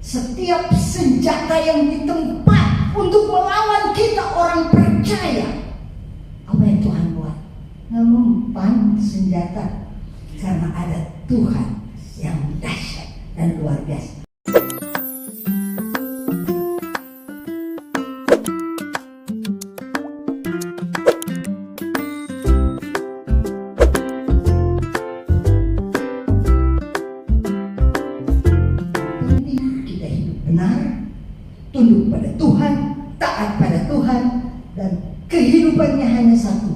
Setiap senjata yang ditempat untuk melawan kita orang percaya, apa yang Tuhan buat? Mempan senjata, karena ada Tuhan yang dahsyat dan luar biasa. Kita hidup benar, tunduk pada Tuhan, taat pada Tuhan, dan kehidupannya hanya satu,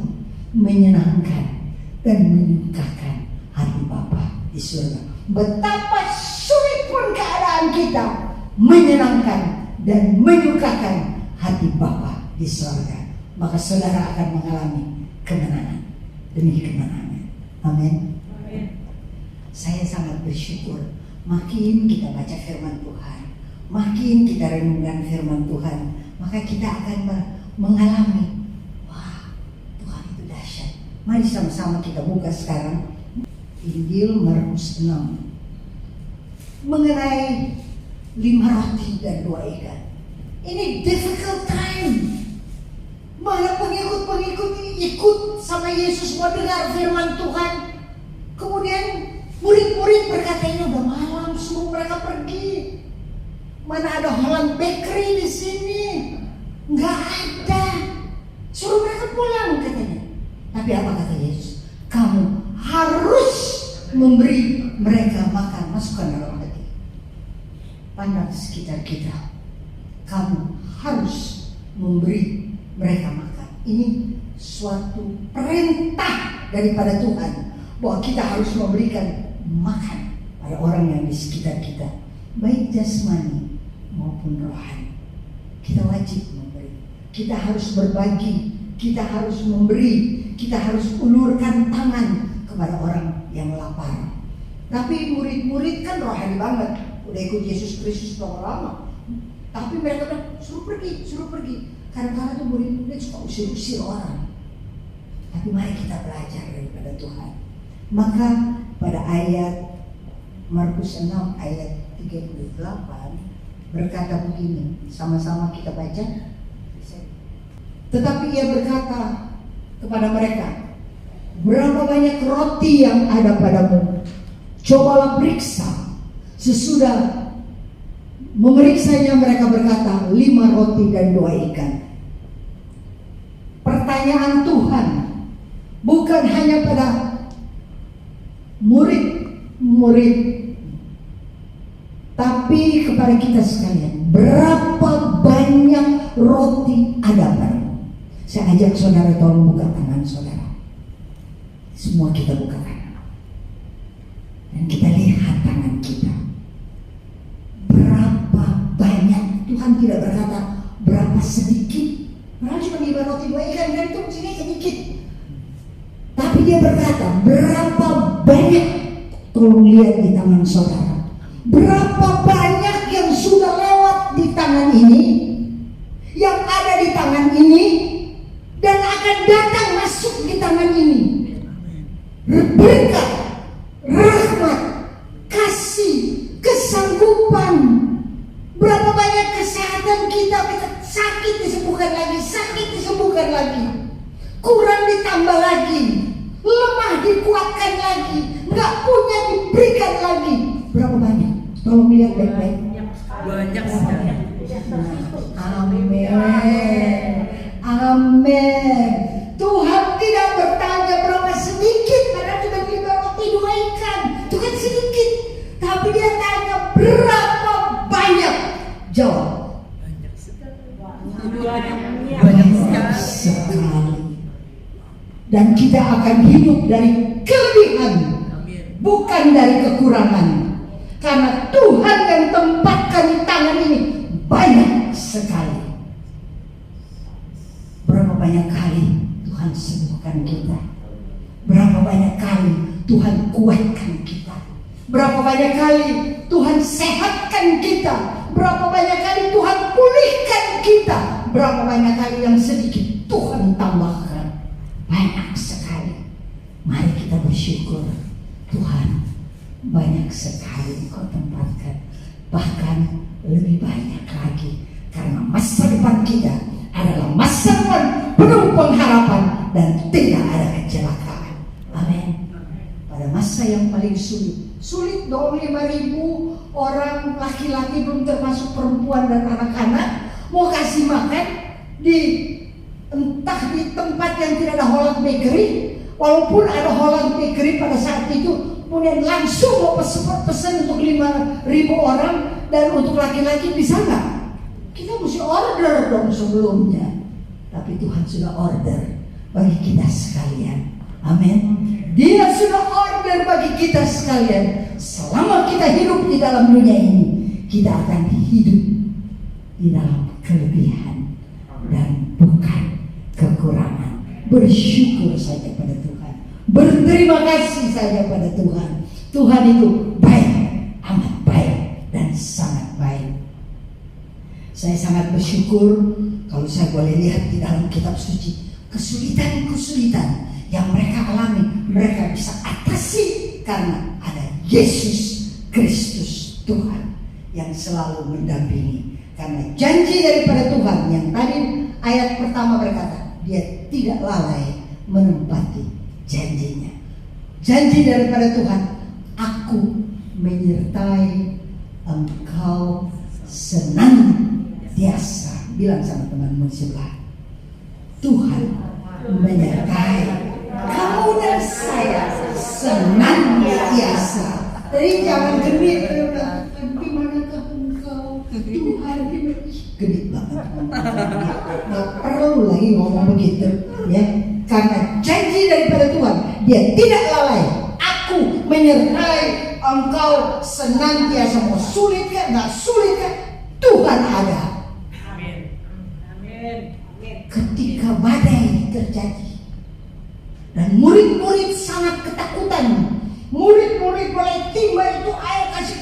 menyenangkan dan menyukakan hati Bapa di surga. Betapa sulit pun keadaan kita, menyenangkan dan menyukakan hati Bapa di surga, maka saudara akan mengalami kemenangan demi kemenangan. Amin. Saya sangat bersyukur, makin kita baca firman Tuhan, makin kita renungkan firman Tuhan, maka kita akan mengalami, wah, Tuhan itu dahsyat. Mari sama-sama kita buka sekarang Injil Markus 6 mengenai 5 roti dan 2 ikan. Ini difficult time. Mana pengikut-pengikut ikut sama Yesus mau dengar firman Tuhan. Kemudian murid-murid berkata, ini udah malam, suruh mereka pergi. Mana ada Holland Bakery di sini? Nggak ada. Suruh mereka pulang katanya. Tapi apa kata Yesus? Kamu harus memberi mereka makan. Masukkan dalam hati. Pandang sekitar kita. Kamu harus memberi mereka makan. Ini suatu perintah daripada Tuhan, bahwa kita harus memberikan makan pada orang yang di sekitar kita, baik jasmani maupun rohani. Kita wajib memberi. Kita harus berbagi. Kita harus memberi. Kita harus ulurkan tangan kepada orang yang lapar. Tapi murid-murid kan rohani banget, udah ikut Yesus Kristus berapa lama. Tapi mereka bilang, suruh pergi. Kadang-kadang tuh murid-murid suka usir-usir orang. Tapi mari kita belajar daripada Tuhan. Maka pada ayat Markus 6 ayat 38 berkata begini, sama-sama kita baca. Tetapi ia berkata kepada mereka, berapa banyak roti yang ada padamu? Cobalah periksa. Sesudah memeriksanya mereka berkata, 5 roti dan 2 ikan. Pertanyaan Tuhan bukan hanya pada murid-murid, tapi kepada kita sekalian. Berapa banyak roti ada padamu? Saya ajak saudara tolong buka tangan saudara. Semua kita buka tangan. Dan kita lihat tangan kita. Berapa banyak? Tuhan tidak berkata berapa sedikit. Padahal cuma 5 roti 2 ikan, dan itu sini sedikit. Tapi dia berkata berapa banyak. Tolong lihat di tangan saudara. Berapa banyak yang sudah lewat di tangan ini, yang ada di tangan ini, dan akan datang masuk di tangan ini. Berkat, rahmat, kasih, kesanggupan. Berapa banyak kesehatan kita sakit disembuhkan lagi, kurang ditambah lagi, lemah dikuatkan lagi, nggak punya diberikan lagi. Berapa banyak? Tolong lihat baik-baik. Banyak sekali. Amin. Amin. Tuhan tidak bertanya berapa sedikit, karena cuma 5 roti 2 ikan. Itu kan sedikit. Tapi dia tanya berapa banyak. Jawab. Banyak sekali. Banyak sekali. Dan kita akan hidup dari kelebihan, bukan dari kekurangan. Karena Tuhan yang tempatkan di tangan ini banyak sekali. Berapa banyak kali Tuhan sembuhkan kita. Berapa banyak kali Tuhan kuatkan kita. Berapa banyak kali Tuhan sehatkan kita. Berapa banyak kali Tuhan pulihkan kita. Berapa banyak kali yang sedikit Tuhan tambahkan. Banyak sekali. Mari kita bersyukur. Tuhan, banyak sekali Engkau tempatkan. bahkan lebih banyak lagi. Karena masa depan kita adalah masa depan penuh pengharapan dan tidak ada kecelakaan. Amin. Pada masa yang paling sulit dong, 5.000 orang laki-laki belum termasuk perempuan dan anak-anak mau kasih makan di entah di tempat yang tidak ada Holland Bakery. Walaupun ada Holland Bakery pada saat itu, kemudian langsung mau pesan untuk 5.000 orang, dan untuk laki-laki bisa nggak? Kita mesti order dong sebelumnya. Tapi Tuhan sudah order bagi kita sekalian. Amin. Dia sudah order bagi kita sekalian. Selama kita hidup di dalam dunia ini, kita akan hidup di dalam kelebihan dan bukan kekurangan. Bersyukur saja pada Tuhan, berterima kasih saja pada Tuhan. Tuhan itu baik, amat baik dan sangat baik. Saya sangat bersyukur kalau saya boleh lihat di dalam kitab suci kesulitan-kesulitan yang mereka alami, mereka bisa atasi karena ada Yesus Kristus Tuhan yang selalu mendampingi. Karena janji daripada Tuhan yang tadi ayat pertama berkata, Dia tidak lalai menempati janjinya. Janji daripada Tuhan, aku menyertai engkau senantiasa. Bilang sama temanmu sebelah, Tuhan menyertai kamu dan saya senantiasa. Jadi jangan genit, di manakah engkau Tuhan? Genit banget, nggak perlu lagi ngomong begitu, ya. Karena janji daripada Tuhan, Dia tidak lalai. Aku menyertai engkau senantiasa. Mau sulit kan, nggak sulit kan, Tuhan ada. Amin. Amin. Ketika badai terjadi dan murid-murid sangat ketakutan, murid-murid mulai tiba itu air, kasih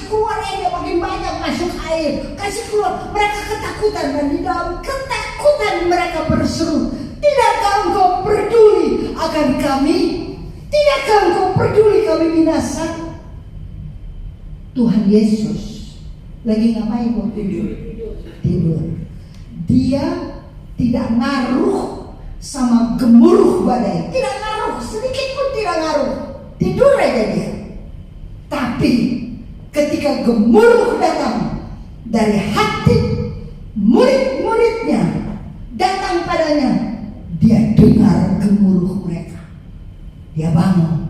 keluar air, makin banyak masuk air, kasih keluar. Mereka ketakutan, dan di dalam ketakutan mereka berseru, tidakkah engkau peduli akan kami? Tidakkah engkau peduli kami binasa? Tuhan Yesus lagi ngapain waktu tidur? Dia tidak ngaruh sama gemuruh badai, tidak ngaruh, sedikit pun tidak ngaruh. Tidur aja dia. Tapi ketika gemuruh datang dari hati murid-muridnya datang padanya, dia dengar gemuruh mereka. Dia bangun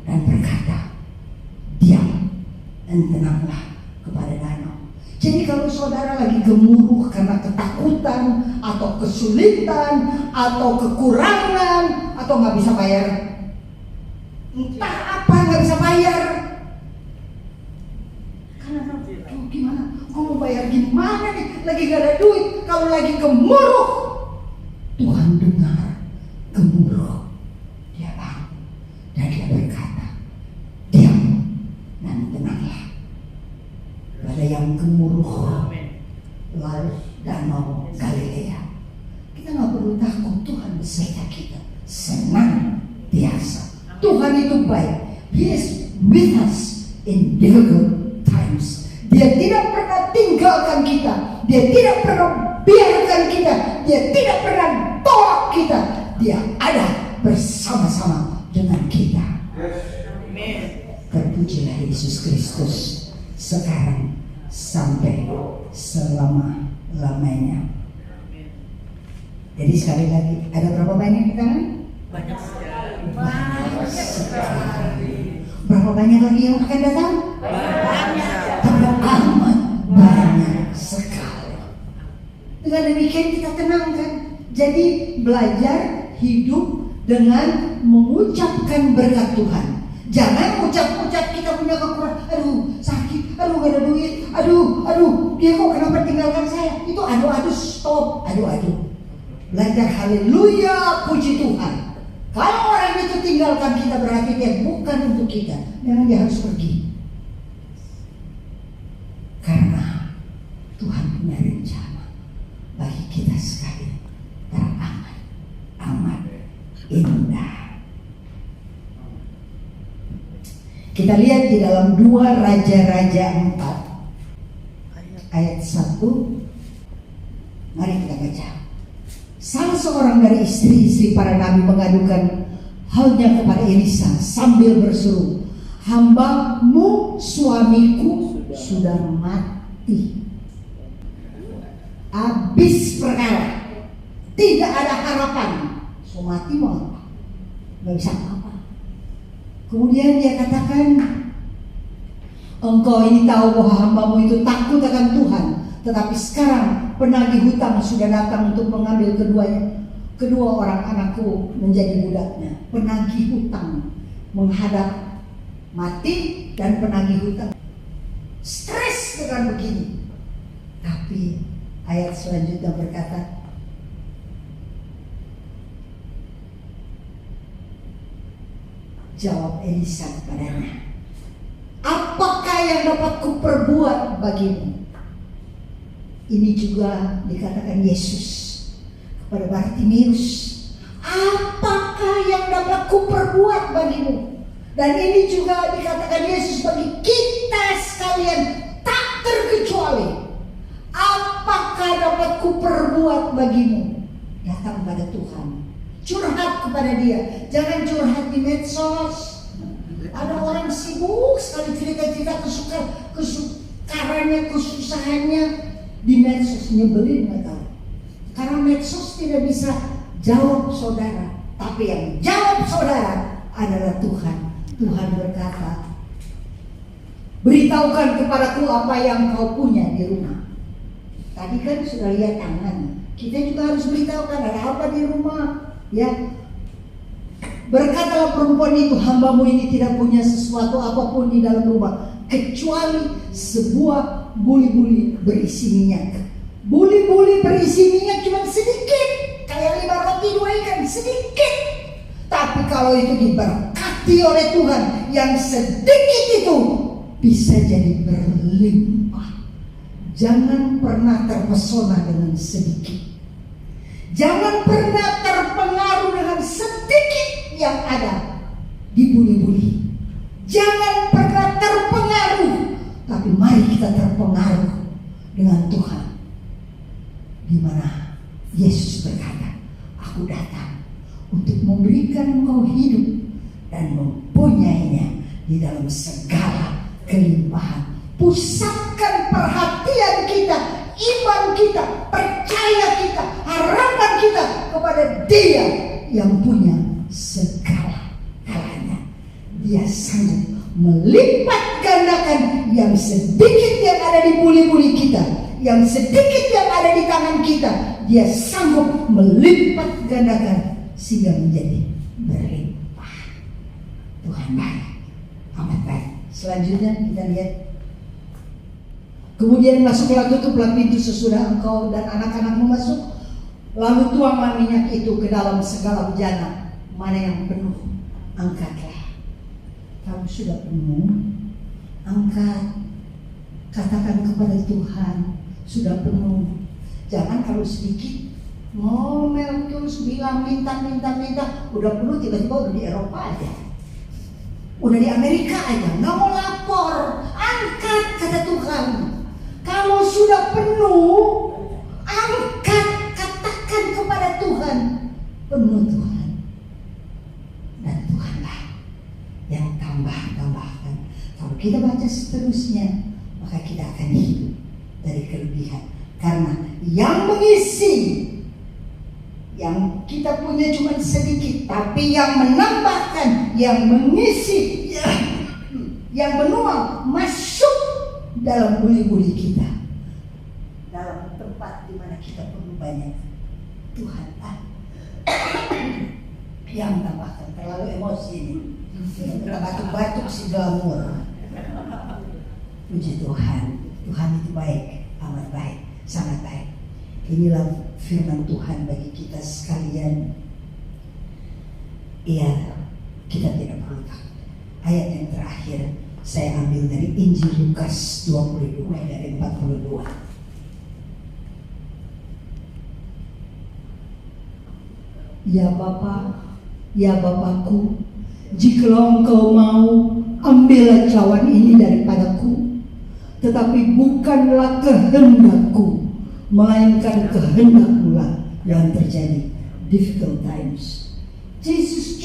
dan berkata, diam dan tenanglah kepada danau. Jadi kalau saudara lagi gemuruh karena ketakutan atau kesulitan atau kekurangan atau nggak bisa bayar, entah apa nggak bisa bayar, karena gimana? Kau mau bayar gimana nih? Lagi gak ada duit. Kalau lagi gemuruh, Tuhan dengar gemuruh. Dia bangun dan dia berkata, diam dan tenanglah. Pada yang gemuruh laut danau Galilea, kita nggak perlu takut. Tuhan beserta kita senantiasa. Tuhan itu baik. He is with us in difficult times. Dia tidak pernah tinggalkan kita. Dia tidak pernah biarkan kita. Dia tidak pernah tolak kita. Dia ada bersama-sama dengan kita. Terpujilah Yesus Kristus sekarang sampai selama-lamanya. Jadi sekali lagi, ada berapa banyak di kanan? Banyak sekali. Banyak sekali. Berapa banyak lagi yang akan datang? Banyak. Tapi amat banyak sekali. Dengan demikian kita tenang kan? Jadi belajar hidup dengan mengucapkan berkat Tuhan. Jangan ucap-ucap kita punya kekurangan. Aduh sakit, aduh gak ada duit, aduh dia kok kenapa tinggalkan saya? Itu aduh stop, aduh. Belajar haleluya, puji Tuhan. Kalau orang itu tinggalkan kita berarti dia bukan untuk kita. Memang dia harus pergi. Karena Tuhan punya rencana bagi kita sekalian teramat indah. Kita lihat di dalam 2 Raja-Raja 4 ayat 1. Mari kita baca. Salah seorang dari istri-istri para nabi mengadukan halnya kepada Elisa sambil berseru, "Hambamu suamiku sudah mati." Habis perkara, tidak ada harapan. So mati mau apa? Gak bisa apa-apa. Kemudian dia katakan, "Engkau ini tahu bahwa hambamu itu takut akan Tuhan, tetapi sekarang penagih hutang sudah datang untuk mengambil kedua orang anakku menjadi budaknya." Penagih hutang menghadap mati dan penagih hutang stres dengan begini. Tapi ayat selanjutnya berkata, jawab Elisa kepadanya, "Apakah yang dapat kuperbuat bagimu?" Ini juga dikatakan Yesus kepada Bartimeus, "Apakah yang dapat kuperbuat bagimu?" Dan ini juga dikatakan Yesus bagi kita sekalian, tak terkecuali. Apakah dapat kuperbuat bagimu? Datang pada Tuhan, curhat kepada Dia. Jangan curhat di medsos. Ada orang sibuk sekali cerita-cerita kesukarannya, kesusahannya di medsos, nyebelin nggak tahu. Karena medsos tidak bisa jawab saudara, tapi yang jawab saudara adalah Tuhan. Tuhan berkata, "Beritahukan kepadaku apa yang kau punya di rumah." Tadi kan sudah lihat tangan. Kita juga harus beritahukan ada apa di rumah, ya. Berkatalah perempuan itu, "Hambamu ini tidak punya sesuatu apapun di dalam rumah kecuali sebuah buli-buli berisi minyak." Buli-buli berisi minyak cuma sedikit, kayak 5 roti 2 ikan, sedikit. Tapi kalau itu diberkati oleh Tuhan, yang sedikit itu bisa jadi berlimpah. Jangan pernah terpesona dengan sedikit. Jangan pernah terpengaruh dengan sedikit yang ada di buli-buli. Jangan pernah terpengaruh, tapi mari kita terpengaruh dengan Tuhan. Di mana Yesus berkata, "Aku datang untuk memberikan engkau hidup dan mempunyainya di dalam segala kelimpahan." Pusatkan perhatian kita, iman kita, percaya kita, harapan kita kepada Dia yang punya segala-galanya. Dia sanggup melipat gandakan yang sedikit yang ada di buli-buli kita, yang sedikit yang ada di tangan kita. Dia sanggup melipat gandakan sehingga menjadi berlimpah. Tuhan baik, amat baik. Selanjutnya kita lihat, kemudian masuklah, tutuplah pintu sesudah engkau dan anak-anakmu masuk, lalu tuanglah minyak itu ke dalam segala bejana, mana yang penuh angkatlah. Kalau sudah penuh, angkat. Katakan kepada Tuhan, sudah penuh. Jangan kalau sedikit ngomel terus, bilang minta. Udah penuh, tiba-tiba udah di Eropa aja, udah di Amerika aja, nggak mau lapor. Angkat, kata Tuhan. Kalau sudah penuh, angkat, katakan kepada Tuhan, penuh Tuhan. Dan Tuhanlah yang tambahkan. Kalau kita baca seterusnya, maka kita akan hidup dari kelebihan. Karena yang mengisi, yang kita punya cuma sedikit, tapi yang menambahkan, yang mengisi, yang menuang masuk dalam buli-buli kita, dalam tempat di mana kita perlu banyak. Tuhan yang tambahkan. Terlalu emosi ini, kita batuk-batuk si glamor. Puji Tuhan, Tuhan itu baik, amat baik, sangat baik. Inilah firman Tuhan bagi kita sekalian. Iya, kita tidak perlu takut. Ayat yang terakhir saya ambil dari Injil Lukas 22 dari 42. Ya Bapa, ya Bapakku, jikalau engkau mau, ambillah cawan ini daripadaku. tetapi bukanlah kehendakku, melainkan kehendakmu lah yang terjadi. Difficult times. Yesus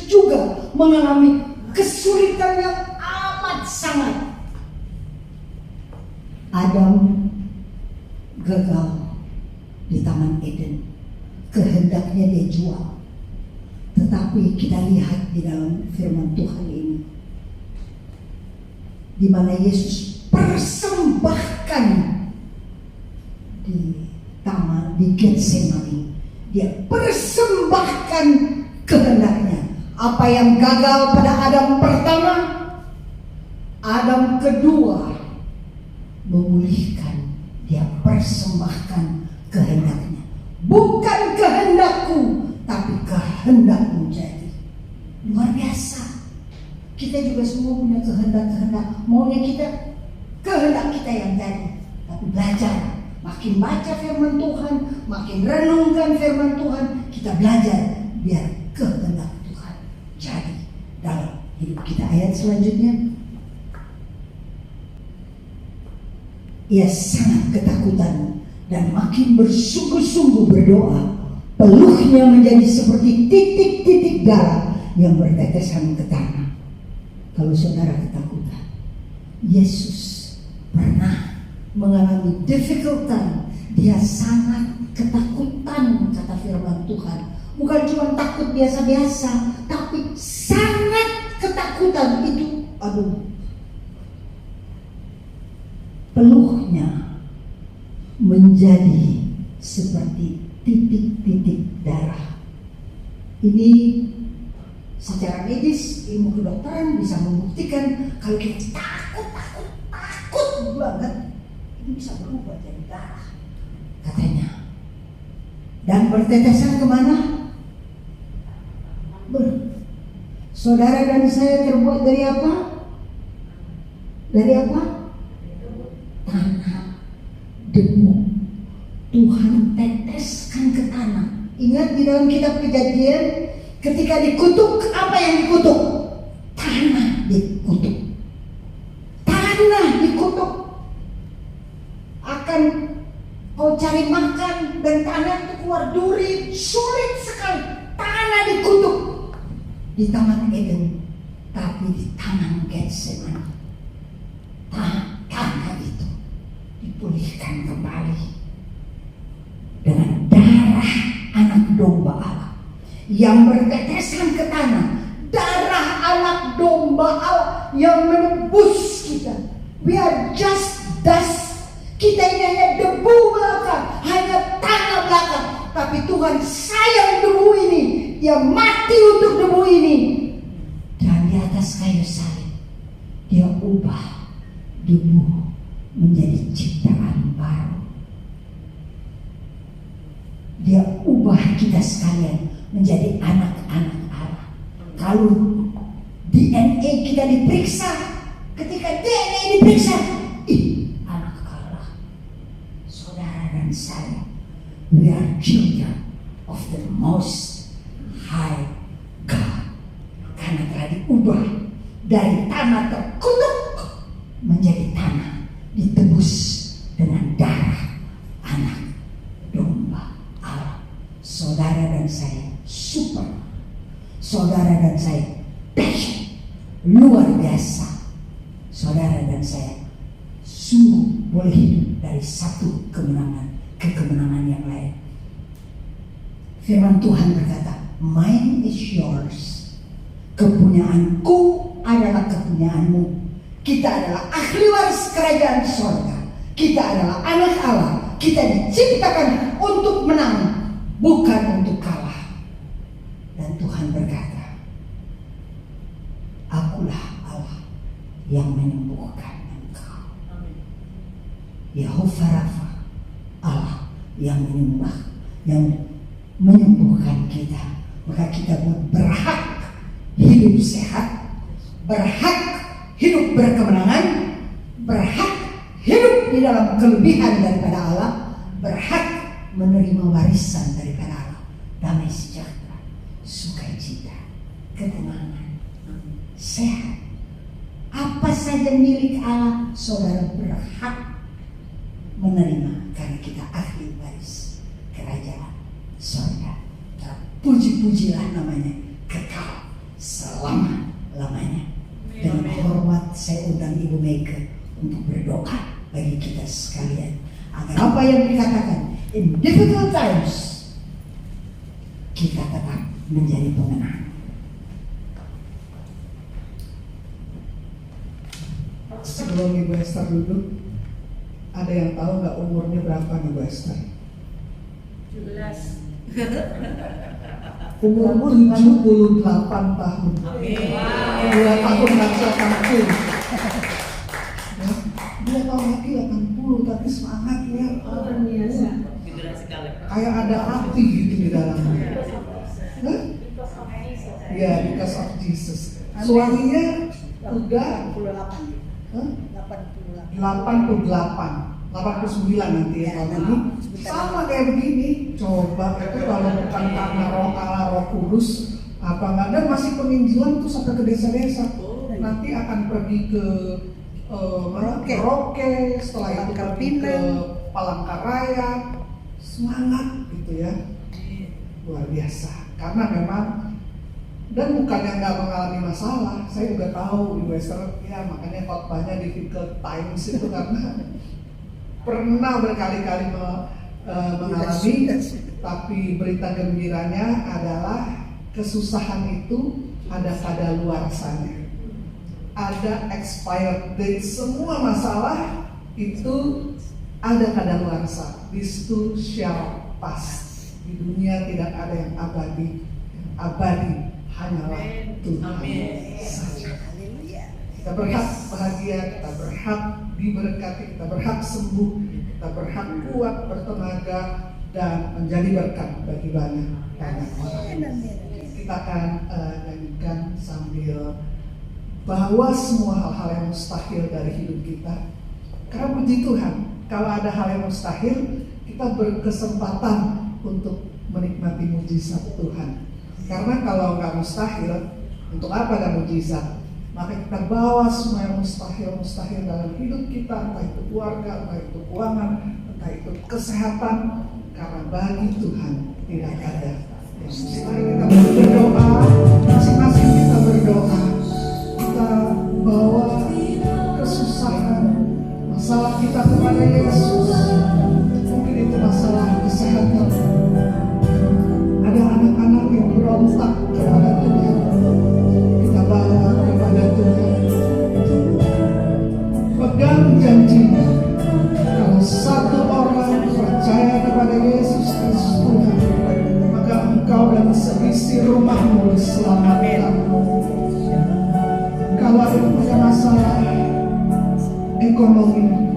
juga mengalami kesulitan yang amat sangat. Adam gagal di Taman Eden, kehendaknya dia jual. Tetapi kita lihat di dalam firman Tuhan ini, di mana Yesus persembahkan di taman di Getsemani, dia persembahkan kehendaknya. Apa yang gagal pada Adam pertama, Adam kedua memulihkan. Dia persembahkan kehendaknya. Bukan kehendakku, tapi kehendakmu jadi. Luar biasa. Kita juga semua punya kehendak-kehendak. Maunya kita, kehendak kita yang jadi. Tapi belajar. Makin baca firman Tuhan, makin renungkan firman Tuhan, kita belajar biar kehendak Tuhan jadi dalam hidup kita. Ayat selanjutnya. Ia sangat ketakutan dan makin bersungguh-sungguh berdoa. Peluhnya menjadi seperti titik-titik darah yang bertetesan ke tanah. Kalau saudara ketakutan, Yesus pernah mengalami difficult time. Dia sangat ketakutan, kata firman Tuhan. Bukan cuma takut biasa-biasa, tapi sangat ketakutan. Itu, peluhnya menjadi seperti titik-titik darah. Ini secara medis, ilmu kedokteran bisa membuktikan kalau kita takut banget, itu bisa berubah jadi darah, katanya. Dan bertetesan kemana? Saudara dan saya terbuat dari apa? Dari apa? Tanah, debu. Tuhan teteskan ke tanah. Ingat di dalam kitab Kejadian, ketika dikutuk, apa yang dikutuk? Tanah dikutuk. Tanah dikutuk. Akan kau cari makan dan tanah itu keluar duri, sulit sekali. Tanah dikutuk. Di Taman Eden, tapi di Taman Getsemani, tanah itu dipulihkan kembali dengan darah anak domba Allah yang bertetesan ke tanah. Darah anak domba Allah yang menebus kita. We are just dust. Kita ini hanya debu belaka, hanya tanah belaka. Tapi Tuhan sayang debu ini. Dia mati untuk debu ini. Dan di atas kayu salib, Dia ubah debu menjadi ciptaan baru. Dia ubah kita sekalian menjadi anak-anak Allah. Kalau DNA kita diperiksa, ketika DNA diperiksa, anak Allah. Saudara dan saya, we are children of the Most High God. Karena telah diubah dari tanah terkutuk menjadi tanah ditebus dengan darah anak domba Allah. Saudara dan saya super. Saudara dan saya passion luar biasa. Saudara dan saya sungguh boleh hidup dari satu kemenangan ke kemenangan yang lain. Firman Tuhan berkata, mine is yours. Kepunyaanku adalah kepunyaanmu. Kita adalah ahli waris kerajaan surga. Kita adalah anak Allah. Kita diciptakan untuk menang, bukan untuk kalah. Dan Tuhan berkata, akulah Allah yang menyembuhkan engkau. Yehova Rafa, Allah yang menyembuhkan kita. Maka kita berhak hidup sehat, berhak hidup berkemenangan, berhak hidup di dalam kelebihan daripada Allah, berhak menerima warisan daripada Allah, damai sejahtera, sukacita, ketenangan, sehat. Apa saja milik Allah, saudara berhak menerima karena kita ahli waris kerajaan surga. Puji-pujilah namanya kekal selama-lamanya. Dengan hormat saya undang Ibu Mega untuk berdoa bagi kita sekalian agar apa yang dikatakan in difficult times kita tetap menjadi pemenang. Sebelum Ibu Esther duduk, ada yang tahu nggak umurnya berapa nih Bu Esther? 17. Umur 78 tahun. Amin. 2 tahun lagi 80. Ya, 2 tahun lagi 80, tapi semangatnya Luar biasa. Generasi kali. kayak ada api gitu di dalamnya. Hah? Ya, because of Jesus. Suaminya udah 89 nanti ya tahun ini. Sama kayak begini. Coba itu kalau bukan karena roh Allah, roh kudus, apa nggak, dan masih penginjilan tuh sampai ke desa-desa. Nanti akan pergi ke Merauke, setelah itu pergi ke Palangkaraya. Semangat gitu ya, luar biasa. Karena memang, dan bukannya nggak mengalami masalah, saya juga tahu Ibu Esther ya, makanya khotbahnya difficult times itu karena pernah berkali-kali mengalami, tapi berita gembiranya adalah kesusahan itu ada kadaluarsanya, ada expired date. Semua masalah itu ada kadaluarsa. This too shall pass. Di dunia tidak ada yang abadi. Yang abadi hanyalah Tuhan saja. Kita berhak bahagia, kita berhak diberkati, kita berhak sembuh, kita berhak kuat, bertenaga, dan menjadi berkat bagi banyak orang. Kita akan nyanyikan sambil bahwa semua hal-hal yang mustahil dari hidup kita. Karena puji Tuhan, kalau ada hal yang mustahil, kita berkesempatan untuk menikmati mujizat Tuhan. Karena kalau nggak mustahil, untuk apa ada mujizat? Maka kita bawa semua yang mustahil dalam hidup kita, entah itu keluarga, entah itu keuangan, entah itu kesehatan, karena bagi Tuhan tidak ada yang mustahil. Kita berdoa, masing-masing kita berdoa, kita bawa kesusahan, masalah kita kepada Yesus. Mungkin itu masalah kesehatan. Ada anak-anak yang berontak kepada Tuhan, kita bawa kepada Tuhan. Pegang janjinya, kalau satu orang percaya kepada Yesus Kristus Tuhan, maka engkau dan seisi rumahmu diselamatkan. Kalau ada punya masalah ekonomi,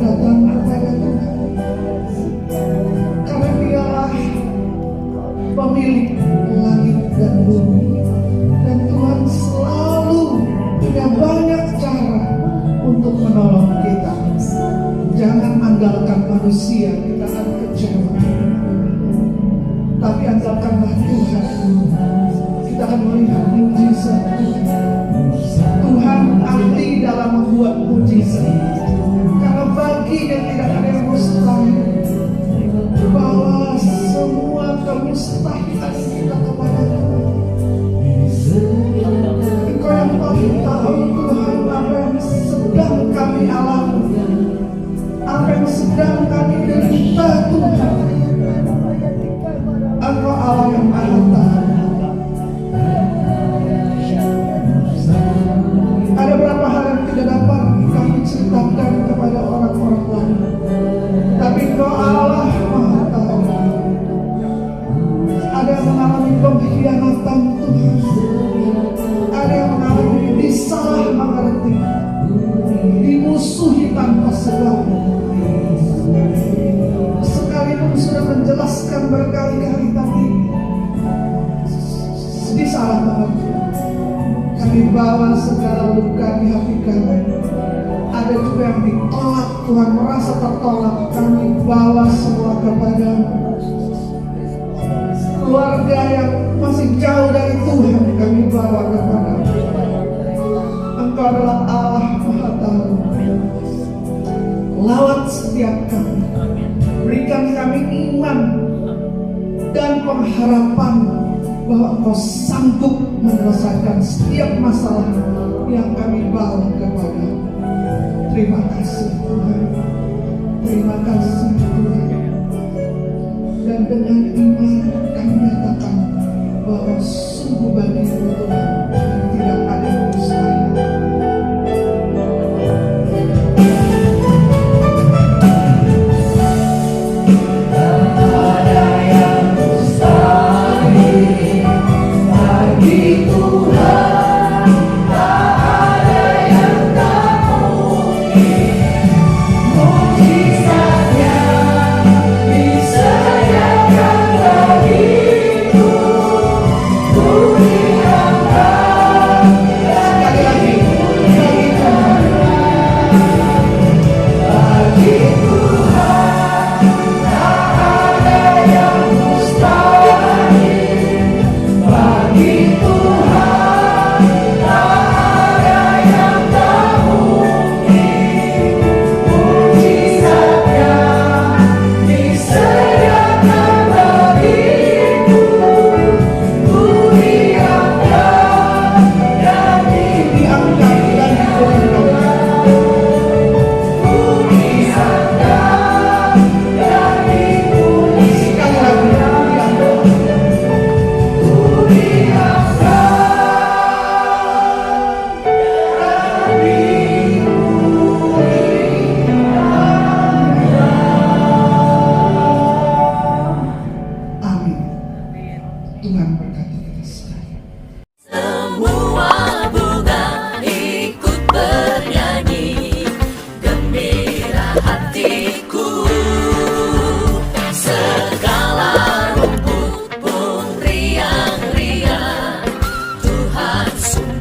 datang kepada Tuhan, karena Dialah pemilik langit dan bumi, dan Tuhan selalu punya banyak cara untuk menolong kita. Jangan andalkan manusia, kita akan kecewa, tapi andalkanlah Tuhan. Kita akan melihat mujizat Tuhan. Tuhan ahli dalam membuat mujizat, karena baginya tidak ada yang mustahil. Bawa semua kemustahilan kita kepada Tuhan. Engkau yang paling tahu Tuhan apa yang sedang kami alami, apa yang sedang kami derita Tuhan. Engkau Allah yang maha tahu. Ada beberapa hal yang tidak dapat kami ceritakan kepada orang-orang lain, tapi Engkau Allah maha tahu. Ada yang mengalami pengkhianatan Tuhan, ada yang mengalami disalah mengerti, dimusuhi tanpa sebab. Sekalipun sudah menjelaskan berkali-kali, tapi disalah mengerti. Kami bawa segala luka di hati kami. Ada juga yang ditolak, Tuhan merasa tertolak. Kami bawa semua kepada-Mu. Keluarga yang masih jauh dari Tuhan, kami bawa kepada-Mu. Engkau adalah Allah Maha Tahu. Lawat setiap kami, berikan kami iman dan pengharapan bahwa Engkau sanggup menyelesaikan setiap masalah yang kami bawa kepada. Terima kasih Tuhan. Terima kasih Tuhan. Dan dengan iman kami nyatakan bahwa sungguh bagimu Tuhan tidak ada yang mustahil. Tuhan berkati kita sekalian. Semua bunga ikut bernyanyi, gembira hatiku. Segala rumput pun riang-riang, Tuhan sungguh